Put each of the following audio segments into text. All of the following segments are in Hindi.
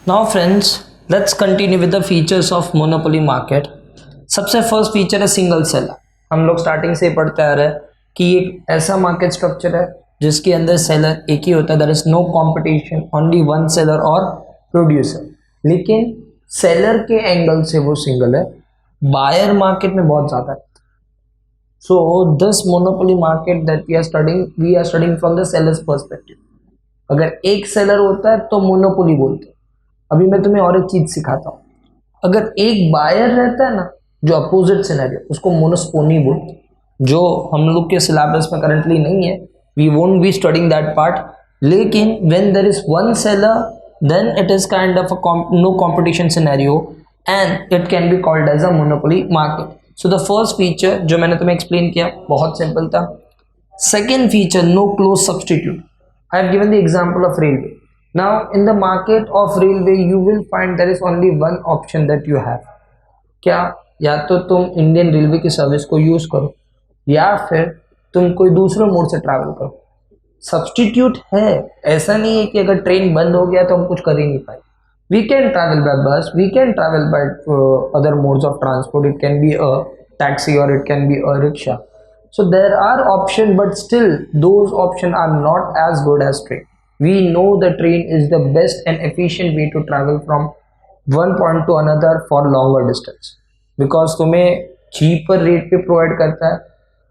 Now friends, let's continue with the features of monopoly market. सबसे फर्स्ट फीचर है सिंगल सेलर। हम लोग स्टार्टिंग से ही पढ़ते आ रहे हैं कि एक ऐसा मार्केट स्ट्रक्चर है जिसके अंदर सेलर एक ही होता है, there is no competition, only one seller और प्रोड्यूसर। लेकिन सेलर के एंगल से वो सिंगल है, बायर मार्केट में बहुत ज़्यादा है। So this monopoly market that we are studying from the seller's perspective. अगर एक सेलर होता है तो मोनोपोली बोलते हैं। अभी मैं तुम्हें और एक चीज सिखाता हूँ। अगर एक बायर रहता है ना, जो अपोजिट सिनेरियो, उसको मोनोस्पोनी बोलते हैं, जो हम लोग के सिलेबस में करंटली नहीं है। We won't be studying that part. लेकिन when there is one seller then it is kind of no competition scenario and it can be called as a monopoly market. So the first feature जो मैंने तुम्हें एक्सप्लेन किया बहुत सिंपल था। Second feature, no close substitute. I have given the example of railway. Now, in the market of railway, you will find there is only one option that you have. क्या या तो तुम इंडियन रेलवे की सर्विस को यूज करो या फिर तुम कोई दूसरे मोड से ट्रैवल करो। सब्सटीट्यूट है, ऐसा नहीं है कि अगर ट्रेन बंद हो गया तो हम कुछ कर ही नहीं पाए। We can travel by bus, we can travel by other modes of transport. It can be a taxi और it can be a rickshaw. So there are options, but still those options are not as good as train. We know the train is the best and efficient way to travel from one point to another for longer distance, because तुम्हें cheaper rate पे provide करता है,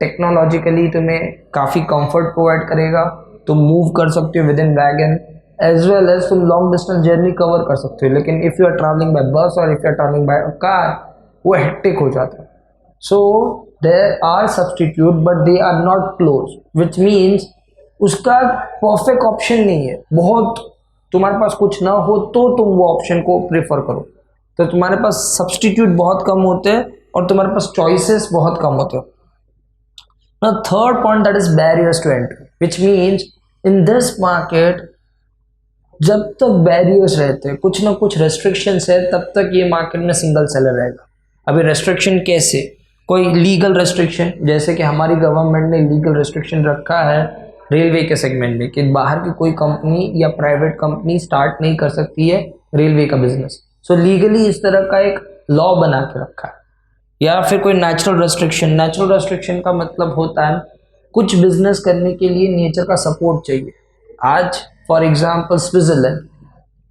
टेक्नोलॉजिकली तुम्हें काफ़ी कंफर्ट प्रोवाइड करेगा, तुम मूव कर सकते हो with in wagon as well as तुम लॉन्ग डिस्टेंस जर्नी कवर कर सकते हो। लेकिन if you are travelling by bus और if you are travelling by car, वो हेक्टिक हो जाता है। So there are substitute but they are not close, which means उसका परफेक्ट ऑप्शन नहीं है। बहुत तुम्हारे पास कुछ ना हो तो तुम वो ऑप्शन को प्रेफर करो, तो तुम्हारे पास सब्सटीट्यूट बहुत कम होते हैं और तुम्हारे पास चॉइसेस बहुत कम होते हैं। Now third point, that is barriers to entry, which means in this market जब तक बैरियर्स रहते हैं, कुछ ना कुछ रेस्ट्रिक्शंस है, तब तक ये मार्केट में सिंगल सेलर रहेगा। अभी रेस्ट्रिक्शन कैसे? कोई लीगल रेस्ट्रिक्शन, जैसे कि हमारी गवर्नमेंट ने लीगल रेस्ट्रिक्शन रखा है रेलवे के सेगमेंट में कि बाहर की कोई कंपनी या प्राइवेट कंपनी स्टार्ट नहीं कर सकती है रेलवे का बिजनेस। सो लीगली इस तरह का एक लॉ बना के रखा है। या फिर कोई नेचुरल रेस्ट्रिक्शन। नेचुरल रेस्ट्रिक्शन का मतलब होता है कुछ बिजनेस करने के लिए नेचर का सपोर्ट चाहिए। आज फॉर एग्जाम्पल स्विट्जरलैंड,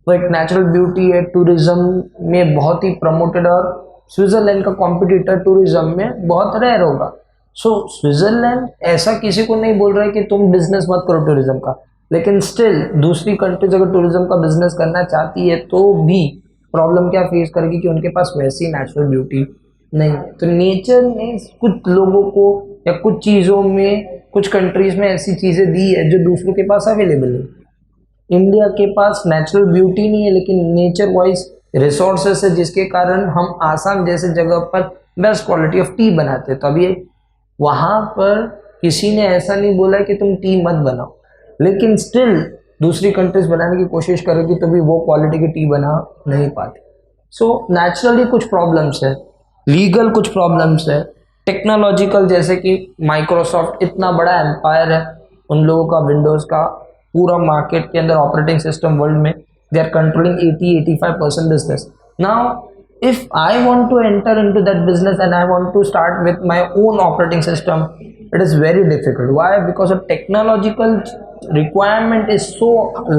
वो एक नेचुरल ब्यूटी है, टूरिज्म में बहुत ही प्रमोटेड, और स्विट्जरलैंड का कॉम्पिटिटर टूरिज्म में बहुत रेयर होगा। सो स्विट्जरलैंड ऐसा किसी को नहीं बोल रहा है कि तुम बिजनेस मत करो टूरिज्म का, लेकिन स्टिल दूसरी कंट्रीज अगर टूरिज्म का बिजनेस करना चाहती है तो भी प्रॉब्लम क्या फेस करेगी कि उनके पास वैसी नेचुरल ब्यूटी नहीं है। तो नेचर ने कुछ लोगों को या कुछ चीज़ों में, कुछ कंट्रीज में ऐसी चीज़ें दी है जो दूसरों के पास अवेलेबल नहीं। इंडिया के पास नेचुरल ब्यूटी नहीं है, लेकिन नेचर वाइज रिसोर्सेस है, जिसके कारण हम आसाम जैसे जगह पर बेस्ट क्वालिटी ऑफ टी बनाते हैं। तो अभी वहाँ पर किसी ने ऐसा नहीं बोला कि तुम टी मत बनाओ, लेकिन स्टिल दूसरी कंट्रीज बनाने की कोशिश करेगी तो भी वो क्वालिटी की टी बना नहीं पाती। सो नेचुरली कुछ प्रॉब्लम्स है, लीगल कुछ प्रॉब्लम्स है, टेक्नोलॉजिकल, जैसे कि माइक्रोसॉफ्ट इतना बड़ा एम्पायर है, उन लोगों का विंडोज़ का पूरा मार्केट के अंदर ऑपरेटिंग सिस्टम वर्ल्ड में they are controlling 80-85% business. Now if I want to enter into that business and I want to start with my own operating system, it is very difficult. Why? Because the technological requirement is so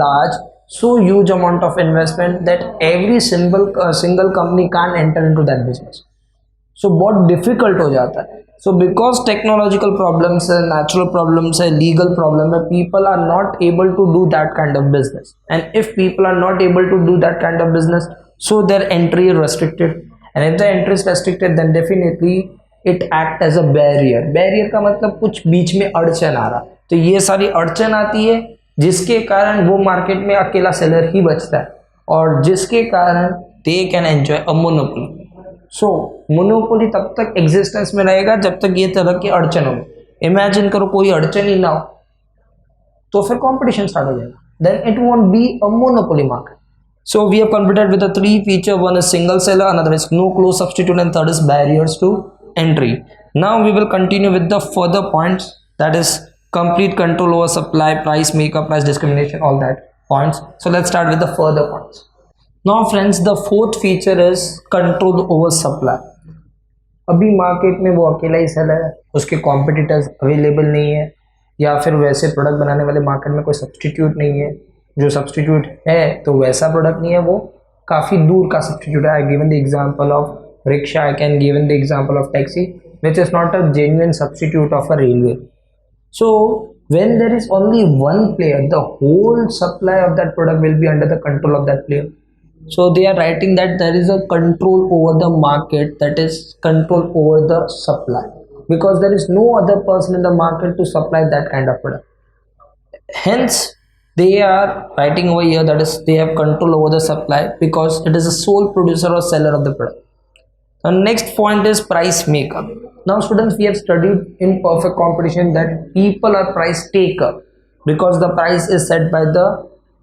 large, so huge amount of investment that every single company can't enter into that business. So बहुत डिफिकल्ट हो जाता है। सो बिकॉज टेक्नोलॉजिकल प्रॉब्लम्स है, नेचुरल प्रॉब्लम्स है, लीगल प्रॉब्लम है, people are not able to do that kind of business, and if people are not able to do that kind of business, so their entry is restricted, and if the entry is restricted then definitely it act as a barrier. Barrier का मतलब कुछ बीच में अड़चन आ रहा, तो ये सारी अड़चन आती है जिसके कारण वो मार्केट में अकेला सेलर ही बचता है, और जिसके कारण they can enjoy a monopoly. So monopoly तब तक एग्जिस्टेंस में रहेगा जब तक ये तरह की अड़चन हो। इमेजिन करो कोई अड़चन ही ना हो तो फिर कंपटीशन स्टार्ट हो जाएगा, then it won't be a monopoly market. So we have completed with the three feature, one is single seller, another is no close substitute, and third is barriers to entry. Now we will continue with the further points, that is complete control over supply, price, makeup, price discrimination, all that points. So let's start with the further points. Now friends, the fourth feature is control over supply. अभी मार्केट में वो अकेला ही सेलर है, उसके कॉम्पिटिटर्स अवेलेबल नहीं है, या फिर वैसे प्रोडक्ट बनाने वाले मार्केट में कोई सब्सटीट्यूट नहीं है. जो सब्सटीट्यूट है तो वैसा प्रोडक्ट नहीं है, वो काफ़ी दूर का सब्सटीट्यूट है. I given the example of rickshaw, I can given the example of taxi which is not a genuine substitute of a railway. So when there is only one player, the whole supply of that product will be under the control of that player. So they are writing that there is a control over the market, that is control over the supply, because there is no other person in the market to supply that kind of product. Hence they are writing over here that is they have control over the supply because it is a sole producer or seller of the product. The next point is price maker. Now students, we have studied in perfect competition that people are price taker because the price is set by the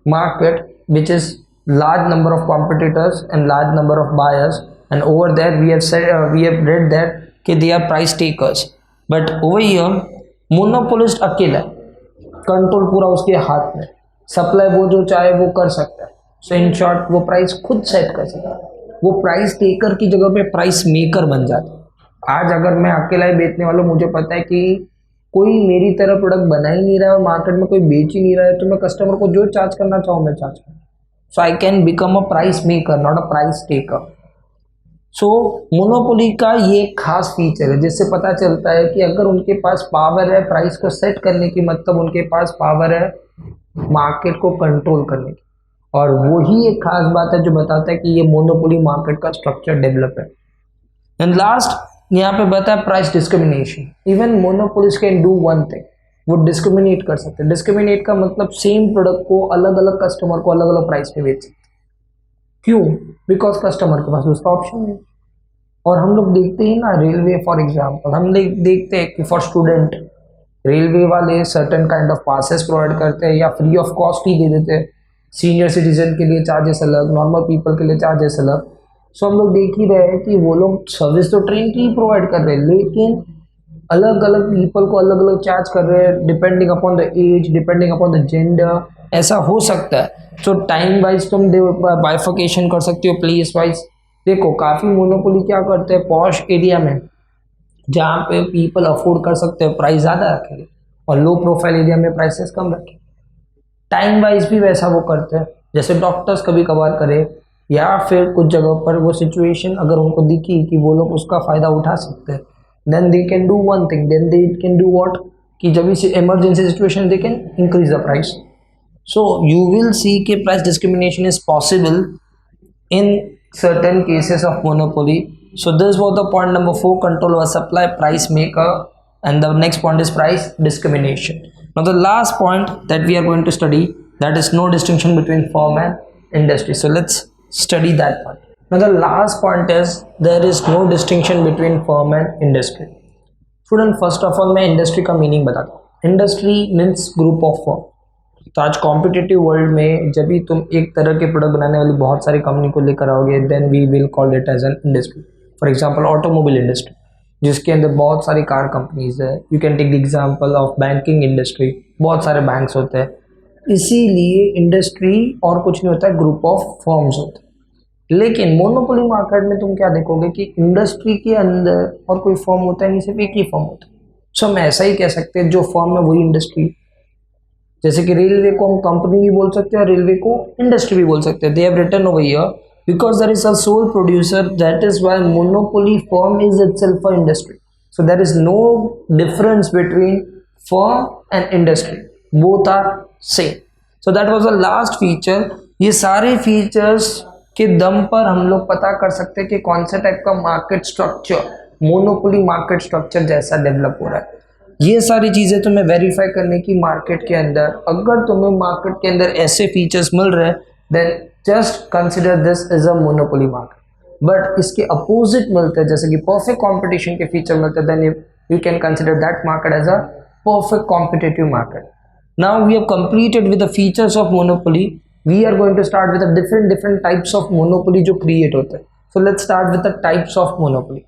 market, which is large number of competitors and large number of buyers, and over there we have said we have read that they are price takers. But over here monopolist अकेला कंट्रोल पूरा उसके हाथ में, सप्लाई वो जो चाहे वो कर सकता है. सो इन शॉर्ट वो प्राइस खुद सेट कर सकता है. वो प्राइस टेकर की जगह पे प्राइस मेकर बन जाता है. आज अगर मैं अकेला ही बेचने वाला हूँ, मुझे पता है कि कोई मेरी तरह प्रोडक्ट बना ही नहीं रहा है और मार्केट में कोई बेच ही नहीं रहा है, तो मैं कस्टमर को जो चार्ज करना चाहूँ मैं चार्ज करूँ. So I can become a price maker, not a price taker. So monopoly का ये खास फीचर है जिससे पता चलता है कि अगर उनके पास पावर है प्राइस को सेट करने की, मतलब उनके पास पावर है मार्केट को कंट्रोल करने की. और वही एक खास बात है जो बताता है कि ये मोनोपोली मार्केट का स्ट्रक्चर डेवलप है. एंड लास्ट यहाँ पे बताया price discrimination. Even monopolist can do one thing, वो डिस्क्रिमिनेट कर सकते हैं. डिस्क्रिमिनेट का मतलब सेम प्रोडक्ट को अलग अलग कस्टमर को अलग अलग प्राइस पे बेच सकते. क्यों? बिकॉज कस्टमर के पास उसका ऑप्शन है. और हम लोग देखते हैं ना, रेलवे फॉर एग्जाम्पल, हम देखते हैं कि फॉर स्टूडेंट रेलवे वाले certain kind of passes provide करते हैं या फ्री ऑफ कॉस्ट ही दे देते हैं. सीनियर सिटीजन के लिए चार्जेस अलग, नॉर्मल पीपल के लिए चार्जेस अलग. सो हम लोग देख ही रहे हैं कि वो लोग सर्विस तो ट्रेन की ही प्रोवाइड कर रहे हैं, लेकिन अलग अलग पीपल को अलग अलग चार्ज कर रहे हैं depending upon the age, depending upon the gender. ऐसा हो सकता है. सो टाइम वाइज तुम बाइफिकेशन कर सकते हो, प्लेस वाइज. देखो काफ़ी मोनोपोली क्या करते हैं, पॉश एरिया में जहाँ पे पीपल अफोर्ड कर सकते हैं प्राइस ज़्यादा रखेंगे, और लो प्रोफाइल एरिया में प्राइसेस कम रखेंगे. टाइम वाइज भी वैसा वो करते हैं, जैसे डॉक्टर्स कभी कभार करे, या फिर कुछ जगह पर वो सिचुएशन अगर उनको दिखी कि वो लोग उसका फ़ायदा उठा सकते हैं, then they can do one thing, then they can do what, कि जब इस emergency situation they can increase the price. So you will see कि price discrimination is possible in certain cases of monopoly. So this was the point number 4, control over supply, price maker, and the next point is price discrimination. Now the last point that we are going to study, that is no distinction between firm and industry. So let's study that point. Now the last point is there is no distinction between firm and industry. Student, first of all मैं industry का meaning बताता हूँ. Industry means group of firm. तो आज कॉम्पिटिटिव वर्ल्ड में जब भी तुम एक तरह के प्रोडक्ट बनाने वाली बहुत सारी कंपनी को लेकर आओगे, then we will call it as an industry. For example automobile industry, जिसके अंदर बहुत सारी कार कंपनीज है. You can take the example of banking industry, बहुत सारे बैंक्स होते हैं. इसीलिए इंडस्ट्री और कुछ नहीं होता है, ग्रुप ऑफ फर्म्स होते हैं. लेकिन मोनोपोली मार्केट में तुम क्या देखोगे कि इंडस्ट्री के अंदर और कोई फर्म होता है नहीं, सिर्फ एक ही फर्म होता है. सो हम ऐसा ही कह सकते हैं, जो फर्म है वही इंडस्ट्री. जैसे कि रेलवे को हम कंपनी भी बोल सकते हैं और रेलवे को इंडस्ट्री भी बोल सकते हैं. They have written over here because there is a sole producer, that is why monopoly firm is itself a industry. So there is no difference between firm and industry, both are same. So that was the last feature. ये सारे फीचर्स के दम पर हम लोग पता कर सकते हैं कि कौन सा टाइप का market structure monopoly market structure जैसा डेवलप हो रहा है. ये सारी चीज़ें तुम्हें वेरीफाई करने की मार्केट के अंदर. अगर तुम्हें मार्केट के अंदर ऐसे फीचर्स मिल रहे हैं, then just consider this as a monopoly market. But इसके अपोजिट मिलते हैं, जैसे कि परफेक्ट कंपटीशन के फीचर मिलते हैं, then you can consider that market as a perfect competitive market. Now we have completed with the features of monopoly. We are going to start with the different types of monopoly जो क्रिएट होते हैं. So let's start with the types of monopoly.